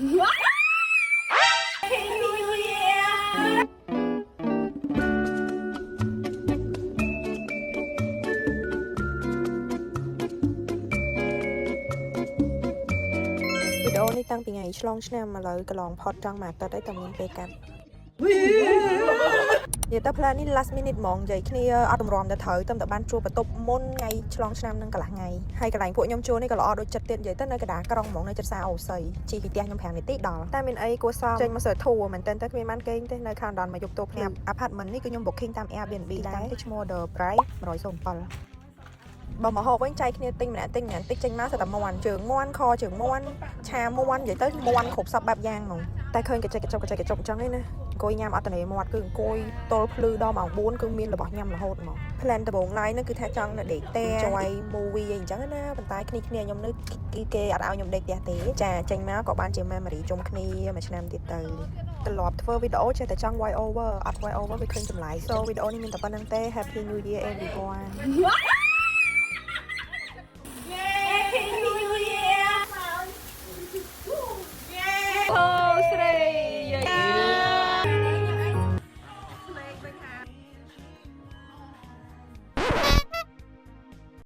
វីដេអូនេះតាំងពីថ្ងៃឆ្លងឆ្នាំមកលើកន្លងផុតចង់មកតើតែមានពេលកាត់និយាយទៅផ្លាននេះ last minute ហ្មងនិយាយគ្នាអត់តម្រាំទៅត្រូវតែបានជួបបន្ទប់មុនថ្ងៃឆ្លងឆ្នាំនឹងកន្លះថ្ងៃហើយកន្លែងពួកខ្ញុំជួលនេះក៏ល្អដូចចិត្តទៀតនិយាយទៅនៅកណ្ដាលក្រុងហ្មងនៅចិត្តសាអូស័យជីពីផ្ទះខ្ញុំ5នាទីដល់តែមានអីគួរសមចេញមកសើធូរមែនតើគ្មានបានគេងទេនៅខាងដនមកយកតូបខ្ញុំ apartment នេះគឺខ្ញុំ booking តាម Airbnb ដែរឈ្មោះ The Bright 107បើមកហូបវិញចែកគ្នាទិញម្នាក់ទិញម្នាក់តិចចេញមកសិតតែមាន់ជើងមាន់ខជើងមាន់ឆាមាន់និយាយទៅមាន់គ្រប់សពបែបយ៉ាងហ្មងតែឃើញកញ្ចក់អញ្ចឹងនេះណាអង្គុយញ៉ាំអត់តនេមាត់គឺអង្គុយទល់ភ្លឺដល់ម៉ោង4គឺមានរបស់ញ៉ាំរហូតហ្មង plan ដំបូងឡើយហ្នឹងគឺថាចង់នៅដេកផ្ទះ enjoy movie អីអញ្ចឹងណាប៉ុន្តែគ្នាខ្ញុំនៅគេអត់ឲ្យខ្ញុំដេកផ្ទះទេចាចេញមកក៏បានជា memory ជុំគ្នាមួយឆ្នាំទៀតទៅត្រឡប់ធ្វើវីដេអូចេះតែចង់ voice over អត់ voice over វាឃើញចម្លែក so វីដេអូនេះមានតែប៉ុណ្្នឹងទេ Happy New Year everyone